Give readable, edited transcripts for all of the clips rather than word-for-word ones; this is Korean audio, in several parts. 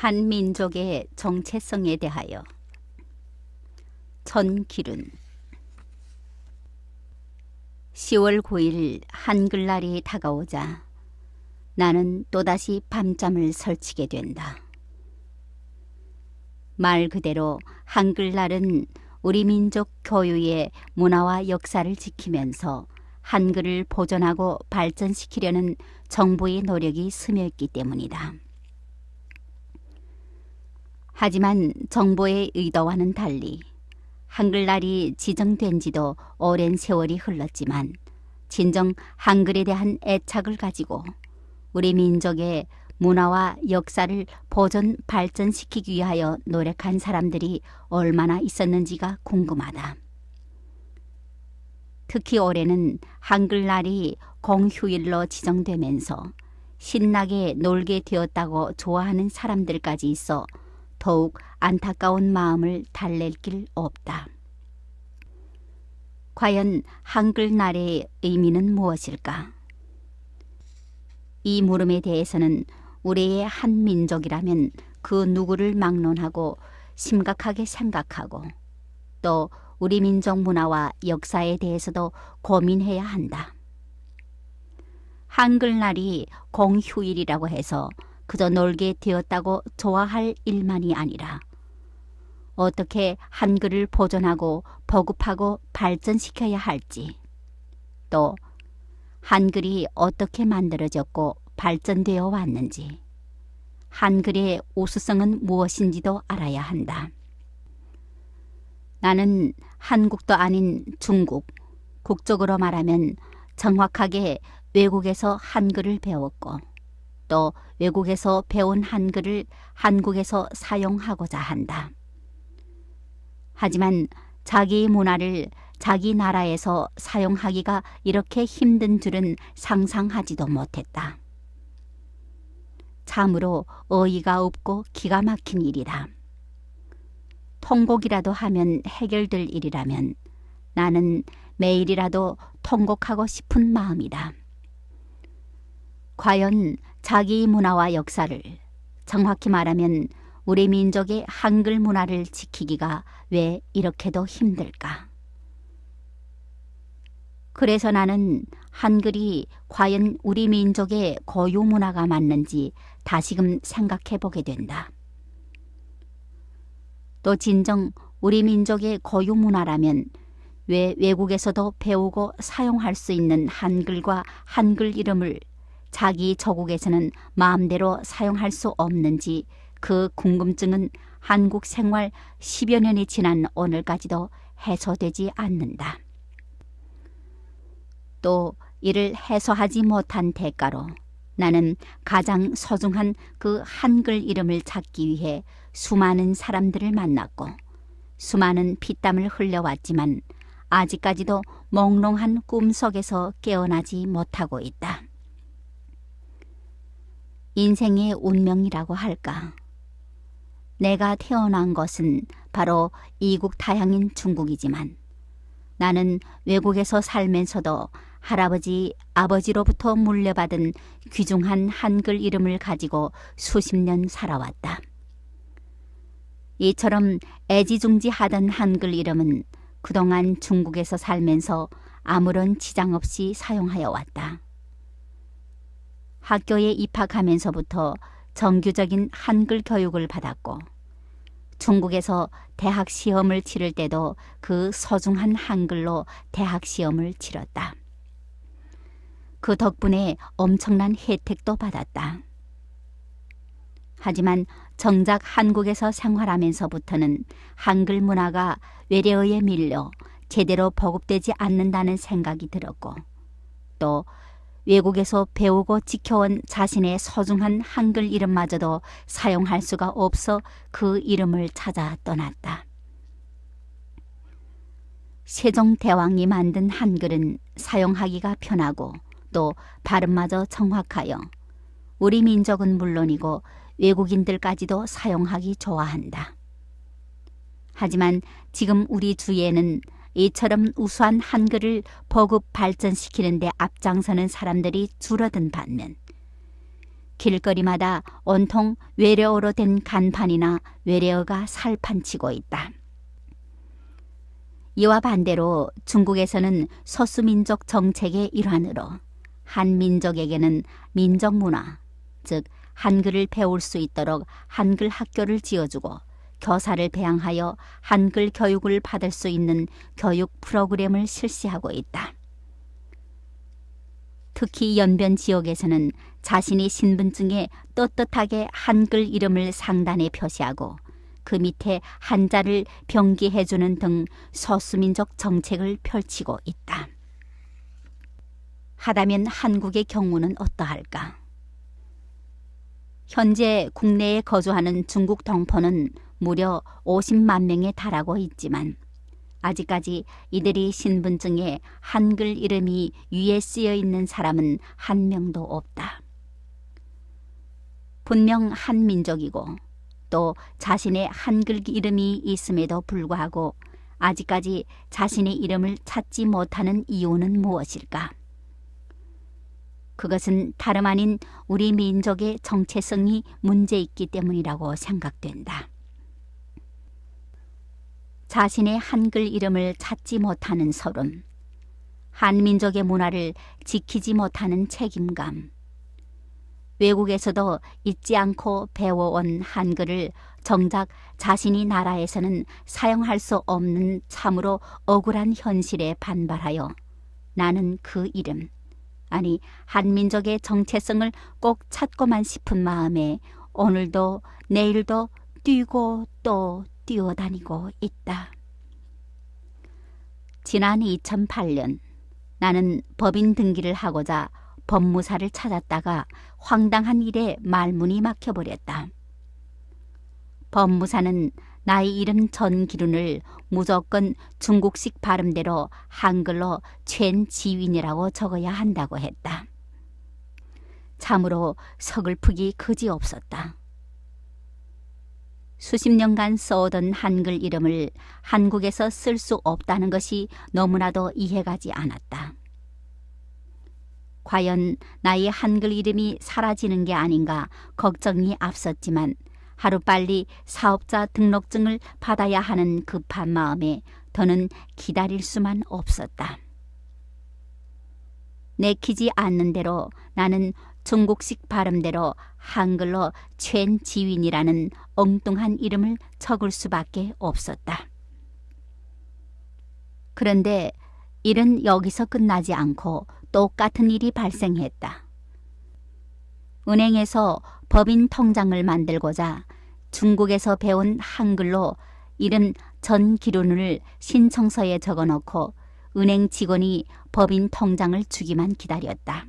한 민족의 정체성에 대하여. 전기륜. 10월 9일 한글날이 다가오자 나는 또다시 밤잠을 설치게 된다. 말 그대로 한글날은 우리 민족 교유의 문화와 역사를 지키면서 한글을 보존하고 발전시키려는 정부의 노력이 스며있기 때문이다. 하지만 정부의 의도와는 달리 한글날이 지정된 지도 오랜 세월이 흘렀지만 진정 한글에 대한 애착을 가지고 우리 민족의 문화와 역사를 보존 발전시키기 위하여 노력한 사람들이 얼마나 있었는지가 궁금하다. 특히 올해는 한글날이 공휴일로 지정되면서 신나게 놀게 되었다고 좋아하는 사람들까지 있어 더욱 안타까운 마음을 달랠 길 없다. 과연 한글날의 의미는 무엇일까? 이 물음에 대해서는 우리의 한 민족이라면 그 누구를 막론하고 심각하게 생각하고 또 우리 민족 문화와 역사에 대해서도 고민해야 한다. 한글날이 공휴일이라고 해서 그저 놀게 되었다고 좋아할 일만이 아니라 어떻게 한글을 보존하고 보급하고 발전시켜야 할지, 또 한글이 어떻게 만들어졌고 발전되어 왔는지, 한글의 우수성은 무엇인지도 알아야 한다. 나는 한국도 아닌 중국, 국적으로 말하면 정확하게 외국에서 한글을 배웠고 또 외국에서 배운 한글을 한국에서 사용하고자 한다. 하지만 자기 문화를 자기 나라에서 사용하기가 이렇게 힘든 줄은 상상하지도 못했다. 참으로 어이가 없고 기가 막힌 일이다. 통곡이라도 하면 해결될 일이라면 나는 매일이라도 통곡하고 싶은 마음이다. 과연 자기 문화와 역사를, 정확히 말하면 우리 민족의 한글 문화를 지키기가 왜 이렇게도 힘들까? 그래서 나는 한글이 과연 우리 민족의 고유 문화가 맞는지 다시금 생각해 보게 된다. 또 진정 우리 민족의 고유 문화라면 왜 외국에서도 배우고 사용할 수 있는 한글과 한글 이름을 자기 조국에서는 마음대로 사용할 수 없는지 그 궁금증은 한국 생활 10여 년이 지난 오늘까지도 해소되지 않는다. 또 이를 해소하지 못한 대가로 나는 가장 소중한 그 한글 이름을 찾기 위해 수많은 사람들을 만났고 수많은 피땀을 흘려왔지만 아직까지도 몽롱한 꿈속에서 깨어나지 못하고 있다. 인생의 운명이라고 할까? 내가 태어난 것은 바로 이국 타향인 중국이지만 나는 외국에서 살면서도 할아버지, 아버지로부터 물려받은 귀중한 한글 이름을 가지고 수십 년 살아왔다. 이처럼 애지중지하던 한글 이름은 그동안 중국에서 살면서 아무런 지장 없이 사용하여 왔다. 학교에 입학하면서부터 정규적인 한글 교육을 받았고 중국에서 대학 시험을 치를 때도 그 소중한 한글로 대학 시험을 치렀다. 그 덕분에 엄청난 혜택도 받았다. 하지만 정작 한국에서 생활하면서부터는 한글 문화가 외래어에 밀려 제대로 보급되지 않는다는 생각이 들었고 또 외국에서 배우고 지켜온 자신의 소중한 한글 이름마저도 사용할 수가 없어 그 이름을 찾아 떠났다. 세종대왕이 만든 한글은 사용하기가 편하고 또 발음마저 정확하여 우리 민족은 물론이고 외국인들까지도 사용하기 좋아한다. 하지만 지금 우리 주위에는 이처럼 우수한 한글을 보급 발전시키는 데 앞장서는 사람들이 줄어든 반면 길거리마다 온통 외래어로 된 간판이나 외래어가 살판치고 있다. 이와 반대로 중국에서는 소수민족 정책의 일환으로 한 민족에게는 민족문화, 즉 한글을 배울 수 있도록 한글 학교를 지어주고 교사를 배양하여 한글 교육을 받을 수 있는 교육 프로그램을 실시하고 있다. 특히 연변 지역에서는 자신의 신분증에 떳떳하게 한글 이름을 상단에 표시하고 그 밑에 한자를 병기해주는 등 소수민족 정책을 펼치고 있다. 하다면 한국의 경우는 어떠할까? 현재 국내에 거주하는 중국 동포는 무려 50만 명에 달하고 있지만 아직까지 이들이 신분증에 한글 이름이 위에 쓰여 있는 사람은 한 명도 없다. 분명 한 민족이고 또 자신의 한글 이름이 있음에도 불구하고 아직까지 자신의 이름을 찾지 못하는 이유는 무엇일까? 그것은 다름 아닌 우리 민족의 정체성이 문제 있기 때문이라고 생각된다. 자신의 한글 이름을 찾지 못하는 서름, 한민족의 문화를 지키지 못하는 책임감, 외국에서도 잊지 않고 배워온 한글을 정작 자신이 나라에서는 사용할 수 없는 참으로 억울한 현실에 반발하여 나는 그 이름, 아니 한민족의 정체성을 꼭 찾고만 싶은 마음에 오늘도 내일도 뛰고 또 뛰어다니고 있다. 지난 2008년 나는 법인 등기를 하고자 법무사를 찾았다가 황당한 일에 말문이 막혀버렸다. 법무사는 나의 이름 전기룬을 무조건 중국식 발음대로 한글로 최지윈이라고 적어야 한다고 했다. 참으로 서글프기 그지없었다. 수십 년간 써오던 한글 이름을 한국에서 쓸 수 없다는 것이 너무나도 이해가지 않았다. 과연 나의 한글 이름이 사라지는 게 아닌가 걱정이 앞섰지만 하루빨리 사업자 등록증을 받아야 하는 급한 마음에 더는 기다릴 수만 없었다. 내키지 않는 대로 나는 중국식 발음대로 한글로 최지윈이라는 엉뚱한 이름을 적을 수밖에 없었다. 그런데 일은 여기서 끝나지 않고 똑같은 일이 발생했다. 은행에서 법인 통장을 만들고자 중국에서 배운 한글로 이름 전기룬을 신청서에 적어놓고 은행 직원이 법인 통장을 주기만 기다렸다.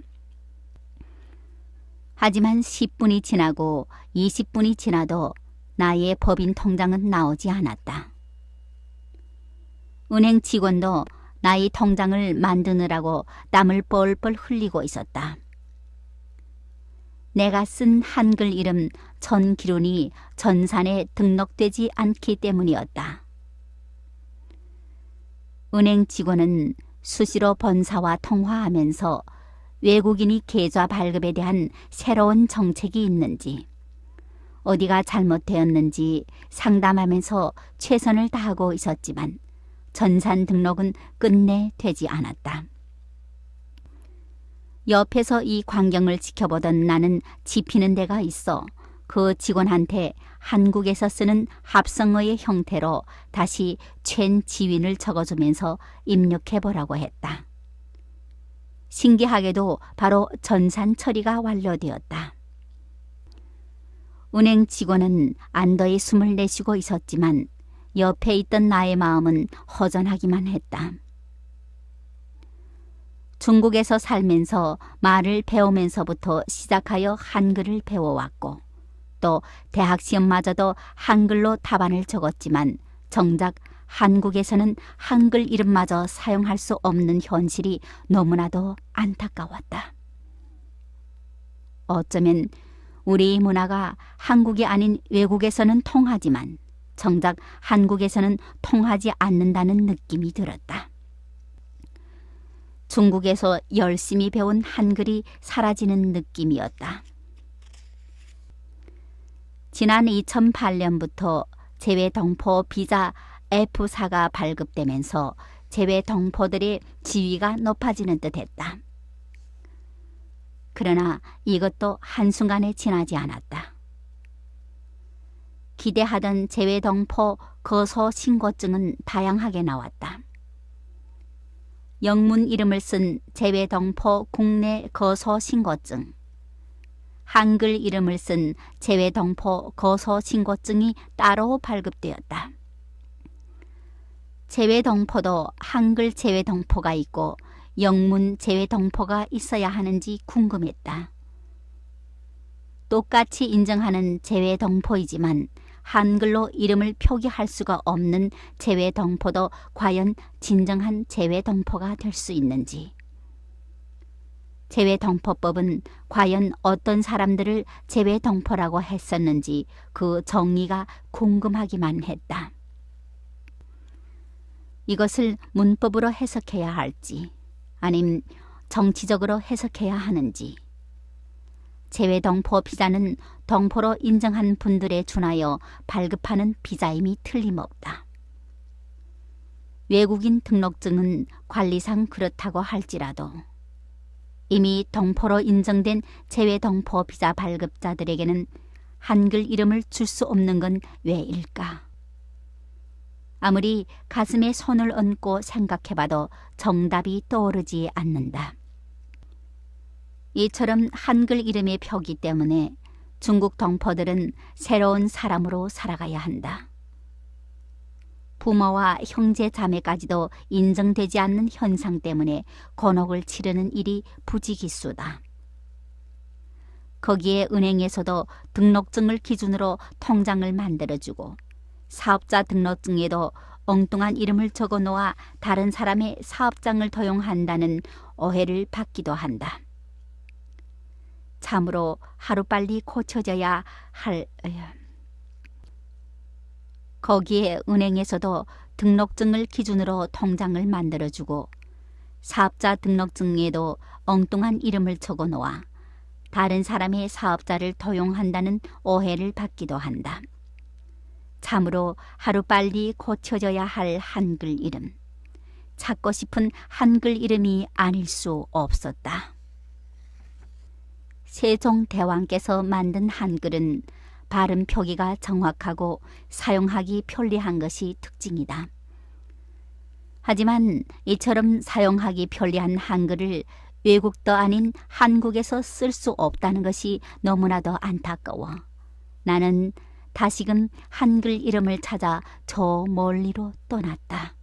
하지만 10분이 지나고 20분이 지나도 나의 법인 통장은 나오지 않았다. 은행 직원도 나의 통장을 만드느라고 땀을 뻘뻘 흘리고 있었다. 내가 쓴 한글 이름 전기룬이 전산에 등록되지 않기 때문이었다. 은행 직원은 수시로 본사와 통화하면서 외국인이 계좌 발급에 대한 새로운 정책이 있는지, 어디가 잘못되었는지 상담하면서 최선을 다하고 있었지만 전산 등록은 끝내 되지 않았다. 옆에서 이 광경을 지켜보던 나는 짚히는 데가 있어 그 직원한테 한국에서 쓰는 합성어의 형태로 다시 최지윈을 적어주면서 입력해보라고 했다. 신기하게도 바로 전산 처리가 완료되었다. 은행 직원은 안도의 숨을 내쉬고 있었지만 옆에 있던 나의 마음은 허전하기만 했다. 중국에서 살면서 말을 배우면서부터 시작하여 한글을 배워왔고 또 대학 시험마저도 한글로 답안을 적었지만 정작 한국에서는 한글 이름마저 사용할 수 없는 현실이 너무나도 안타까웠다. 어쩌면 우리 문화가 한국이 아닌 외국에서는 통하지만 정작 한국에서는 통하지 않는다는 느낌이 들었다. 중국에서 열심히 배운 한글이 사라지는 느낌이었다. 지난 2008년부터 재외동포 비자 F4가 발급되면서 재외동포들의 지위가 높아지는 듯했다. 그러나 이것도 한순간에 지나지 않았다. 기대하던 재외동포 거소 신고증은 다양하게 나왔다. 영문 이름을 쓴 재외동포 국내 거소 신고증, 한글 이름을 쓴 재외동포 거소 신고증이 따로 발급되었다. 재외동포도 한글 재외동포가 있고 영문 재외동포가 있어야 하는지 궁금했다. 똑같이 인정하는 재외동포이지만 한글로 이름을 표기할 수가 없는 재외동포도 과연 진정한 재외동포가 될 수 있는지, 재외동포법은 과연 어떤 사람들을 재외동포라고 했었는지 그 정의가 궁금하기만 했다. 이것을 문법으로 해석해야 할지 아님 정치적으로 해석해야 하는지, 재외동포 비자는 동포로 인정한 분들에 준하여 발급하는 비자임이 틀림없다. 외국인 등록증은 관리상 그렇다고 할지라도 이미 동포로 인정된 재외동포 비자 발급자들에게는 한글 이름을 줄 수 없는 건 왜일까? 아무리 가슴에 손을 얹고 생각해봐도 정답이 떠오르지 않는다. 이처럼 한글 이름의 표기 때문에 중국 동포들은 새로운 사람으로 살아가야 한다. 부모와 형제 자매까지도 인정되지 않는 현상 때문에 곤혹을 치르는 일이 부지기수다. 거기에 은행에서도 등록증을 기준으로 통장을 만들어주고 사업자 등록증에도 엉뚱한 이름을 적어놓아 다른 사람의 사업장을 도용한다는 오해를 받기도 한다. 참으로 하루빨리 고쳐져야 할... 거기에 은행에서도 등록증을 기준으로 통장을 만들어주고 사업자 등록증에도 엉뚱한 이름을 적어놓아 다른 사람의 사업자를 도용한다는 오해를 받기도 한다. 참으로 하루빨리 고쳐져야 할 한글 이름, 찾고 싶은 한글 이름이 아닐 수 없었다. 세종대왕께서 만든 한글은 발음 표기가 정확하고 사용하기 편리한 것이 특징이다. 하지만 이처럼 사용하기 편리한 한글을 외국도 아닌 한국에서 쓸 수 없다는 것이 너무나도 안타까워 나는 다시금 한글 이름을 찾아 저 멀리로 떠났다.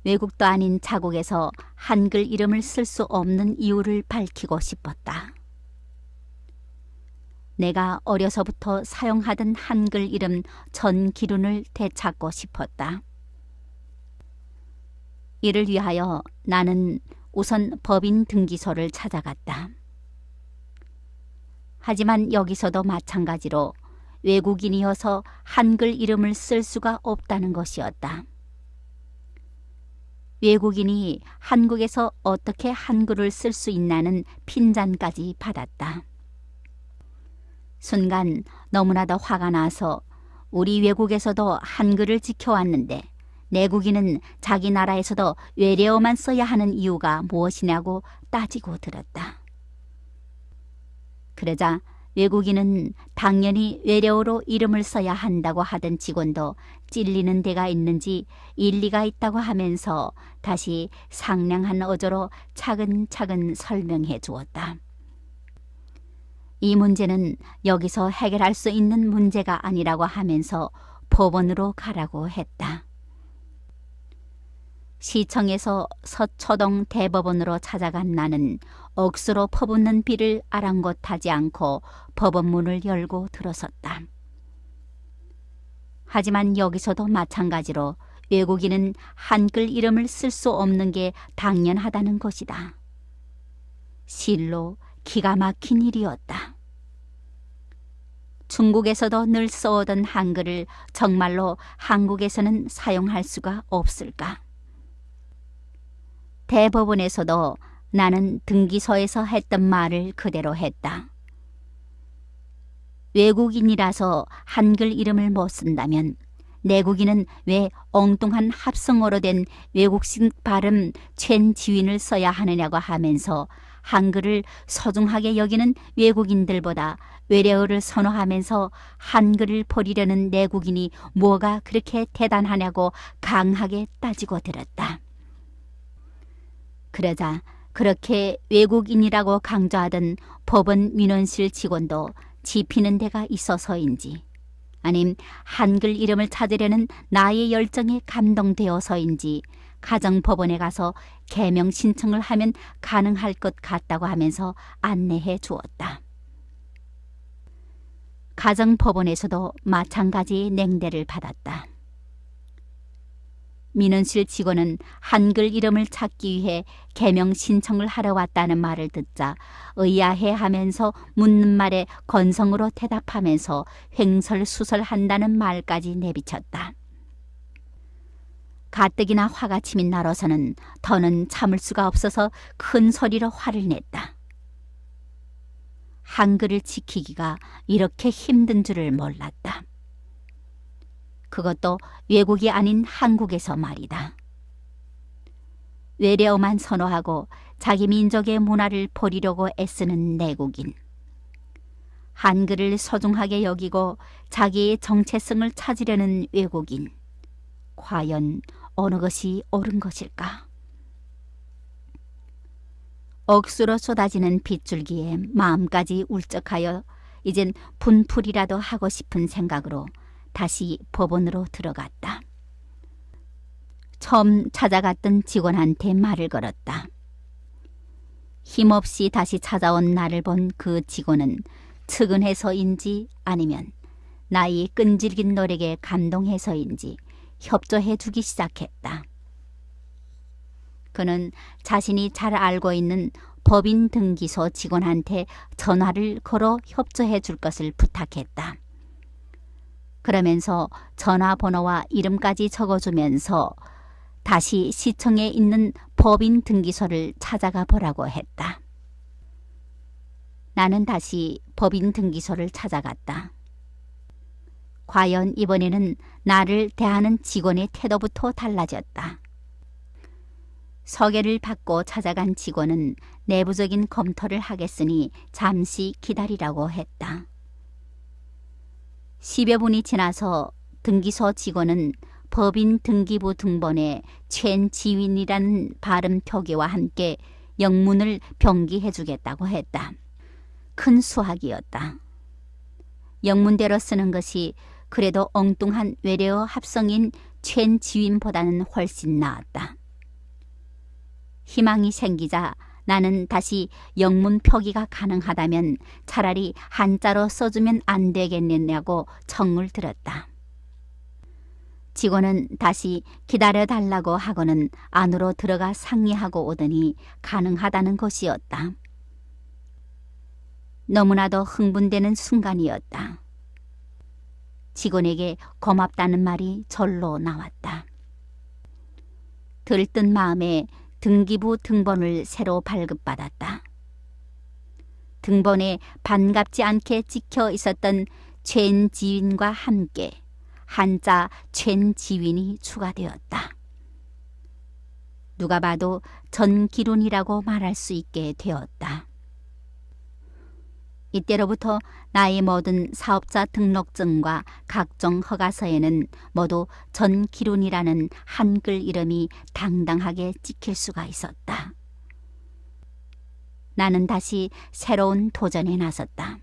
외국도 아닌 자국에서 한글 이름을 쓸 수 없는 이유를 밝히고 싶었다. 내가 어려서부터 사용하던 한글 이름 전기룬을 되찾고 싶었다. 이를 위하여 나는 우선 법인 등기소를 찾아갔다. 하지만 여기서도 마찬가지로 외국인이어서 한글 이름을 쓸 수가 없다는 것이었다. 외국인이 한국에서 어떻게 한글을 쓸 수 있나는 핀잔까지 받았다. 순간 너무나도 화가 나서 우리 외국에서도 한글을 지켜왔는데 내국인은 자기 나라에서도 외래어만 써야 하는 이유가 무엇이냐고 따지고 들었다. 그러자 외국인은 당연히 외래어로 이름을 써야 한다고 하던 직원도 찔리는 데가 있는지 일리가 있다고 하면서 다시 상냥한 어조로 차근차근 설명해 주었다. 이 문제는 여기서 해결할 수 있는 문제가 아니라고 하면서 법원으로 가라고 했다. 시청에서 서초동 대법원으로 찾아간 나는 억수로 퍼붓는 비를 아랑곳하지 않고 법원 문을 열고 들어섰다. 하지만 여기서도 마찬가지로 외국인은 한글 이름을 쓸 수 없는 게 당연하다는 것이다. 실로 기가 막힌 일이었다. 중국에서도 늘 써오던 한글을 정말로 한국에서는 사용할 수가 없을까? 대법원에서도 나는 등기소에서 했던 말을 그대로 했다. 외국인이라서 한글 이름을 못 쓴다면 내국인은 왜 엉뚱한 합성어로 된 외국식 발음 최지윈을 써야 하느냐고 하면서 한글을 소중하게 여기는 외국인들보다 외래어를 선호하면서 한글을 버리려는 내국인이 뭐가 그렇게 대단하냐고 강하게 따지고 들었다. 그러자 그렇게 외국인이라고 강조하던 법원 민원실 직원도 지피는 데가 있어서인지 아님 한글 이름을 찾으려는 나의 열정에 감동되어서인지 가정법원에 가서 개명 신청을 하면 가능할 것 같다고 하면서 안내해 주었다. 가정법원에서도 마찬가지 냉대를 받았다. 민원실 직원은 한글 이름을 찾기 위해 개명 신청을 하러 왔다는 말을 듣자 의아해하면서 묻는 말에 건성으로 대답하면서 횡설수설한다는 말까지 내비쳤다. 가뜩이나 화가 치민 나로서는 더는 참을 수가 없어서 큰 소리로 화를 냈다. 한글을 지키기가 이렇게 힘든 줄을 몰랐다. 그것도 외국이 아닌 한국에서 말이다. 외래어만 선호하고 자기 민족의 문화를 버리려고 애쓰는 내국인. 한글을 소중하게 여기고 자기의 정체성을 찾으려는 외국인. 과연 어느 것이 옳은 것일까? 억수로 쏟아지는 빗줄기에 마음까지 울적하여 이젠 분풀이라도 하고 싶은 생각으로 다시 법원으로 들어갔다. 처음 찾아갔던 직원한테 말을 걸었다. 힘없이 다시 찾아온 나를 본 그 직원은 측은해서인지 아니면 나의 끈질긴 노력에 감동해서인지 협조해 주기 시작했다. 그는 자신이 잘 알고 있는 법인 등기소 직원한테 전화를 걸어 협조해 줄 것을 부탁했다. 그러면서 전화번호와 이름까지 적어주면서 다시 시청에 있는 법인 등기소를 찾아가 보라고 했다. 나는 다시 법인 등기소를 찾아갔다. 과연 이번에는 나를 대하는 직원의 태도부터 달라졌다. 소개를 받고 찾아간 직원은 내부적인 검토를 하겠으니 잠시 기다리라고 했다. 10여 분이 지나서 등기소 직원은 법인 등기부 등본에 최지윈이라는 발음 표기와 함께 영문을 병기해 주겠다고 했다. 큰 수확이었다. 영문대로 쓰는 것이 그래도 엉뚱한 외래어 합성인 최지윈보다는 훨씬 나았다. 희망이 생기자 나는 다시 영문 표기가 가능하다면 차라리 한자로 써주면 안 되겠느냐고 청을 들었다. 직원은 다시 기다려달라고 하고는 안으로 들어가 상의하고 오더니 가능하다는 것이었다. 너무나도 흥분되는 순간이었다. 직원에게 고맙다는 말이 절로 나왔다. 들뜬 마음에 등기부 등본을 새로 발급받았다. 등본에 반갑지 않게 찍혀 있었던 최지윈과 함께 한자 최지윈이 추가되었다. 누가 봐도 전기룬이라고 말할 수 있게 되었다. 이때로부터 나의 모든 사업자 등록증과 각종 허가서에는 모두 전기룬이라는 한글 이름이 당당하게 찍힐 수가 있었다. 나는 다시 새로운 도전에 나섰다.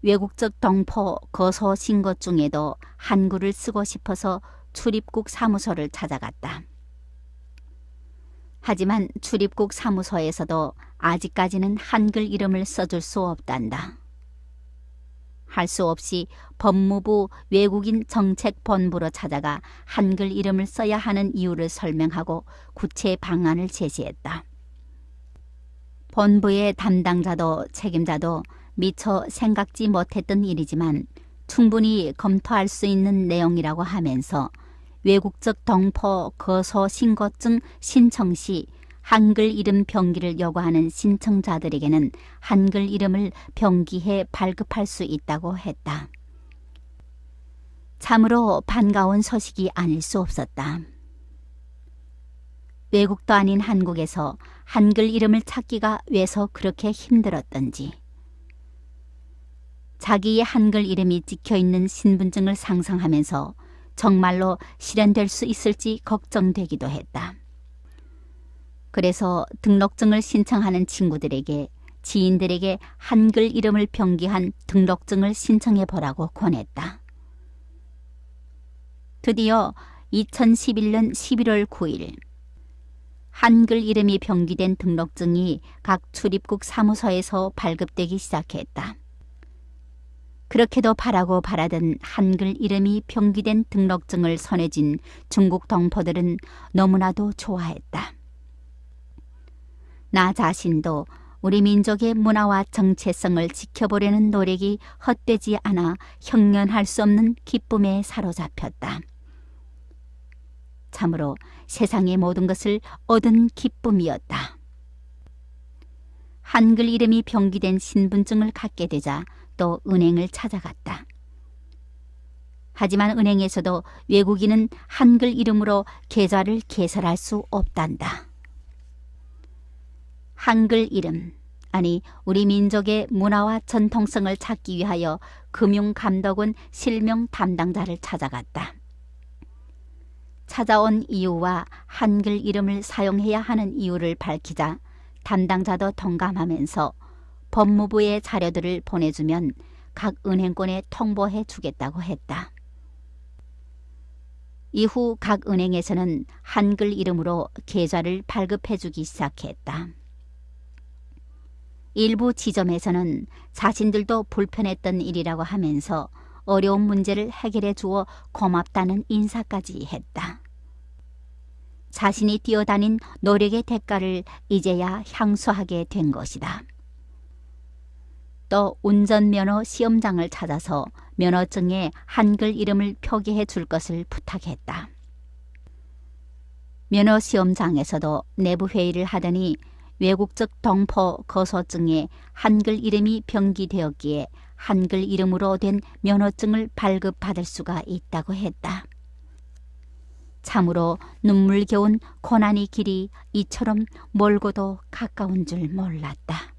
외국적 동포 거소 신고 중에도 한글을 쓰고 싶어서 출입국 사무소를 찾아갔다. 하지만 출입국 사무소에서도 아직까지는 한글 이름을 써줄 수 없단다. 할 수 없이 법무부 외국인 정책본부로 찾아가 한글 이름을 써야 하는 이유를 설명하고 구체 방안을 제시했다. 본부의 담당자도 책임자도 미처 생각지 못했던 일이지만 충분히 검토할 수 있는 내용이라고 하면서 외국적 동포 거소 신고증 신청 시 한글 이름 병기를 요구하는 신청자들에게는 한글 이름을 병기해 발급할 수 있다고 했다. 참으로 반가운 소식이 아닐 수 없었다. 외국도 아닌 한국에서 한글 이름을 찾기가 왜서 그렇게 힘들었던지, 자기의 한글 이름이 찍혀있는 신분증을 상상하면서 정말로 실현될 수 있을지 걱정되기도 했다. 그래서 등록증을 신청하는 친구들에게 지인들에게 한글 이름을 병기한 등록증을 신청해 보라고 권했다. 드디어 2011년 11월 9일 한글 이름이 병기된 등록증이 각 출입국 사무소에서 발급되기 시작했다. 그렇게도 바라고 바라던 한글 이름이 병기된 등록증을 손에 쥔 중국 동포들은 너무나도 좋아했다. 나 자신도 우리 민족의 문화와 정체성을 지켜보려는 노력이 헛되지 않아 형연할 수 없는 기쁨에 사로잡혔다. 참으로 세상의 모든 것을 얻은 기쁨이었다. 한글 이름이 병기된 신분증을 갖게 되자 또 은행을 찾아갔다. 하지만 은행에서도 외국인은 한글 이름으로 계좌를 개설할 수 없단다. 한글 이름, 아니 우리 민족의 문화와 전통성을 찾기 위하여 금융감독원 실명 담당자를 찾아갔다. 찾아온 이유와 한글 이름을 사용해야 하는 이유를 밝히자 담당자도 동감하면서 법무부에 자료들을 보내주면 각 은행권에 통보해 주겠다고 했다. 이후 각 은행에서는 한글 이름으로 계좌를 발급해 주기 시작했다. 일부 지점에서는 자신들도 불편했던 일이라고 하면서 어려운 문제를 해결해 주어 고맙다는 인사까지 했다. 자신이 뛰어다닌 노력의 대가를 이제야 향수하게 된 것이다. 또 운전면허 시험장을 찾아서 면허증에 한글 이름을 표기해 줄 것을 부탁했다. 면허 시험장에서도 내부 회의를 하더니 외국적 동포 거소증에 한글 이름이 병기되었기에 한글 이름으로 된 면허증을 발급받을 수가 있다고 했다. 참으로 눈물겨운 고난의 길이 이처럼 멀고도 가까운 줄 몰랐다.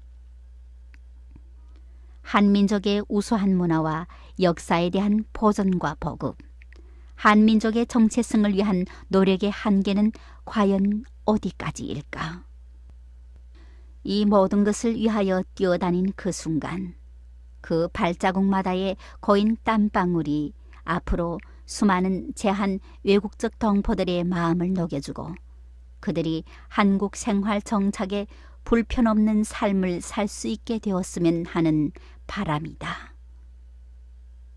한민족의 우수한 문화와 역사에 대한 보존과 보급, 한민족의 정체성을 위한 노력의 한계는 과연 어디까지일까? 이 모든 것을 위하여 뛰어다닌 그 순간, 그 발자국마다의 고인 땀방울이 앞으로 수많은 제한 외국적 동포들의 마음을 녹여주고 그들이 한국 생활 정착에 불편 없는 삶을 살 수 있게 되었으면 하는 바람이다.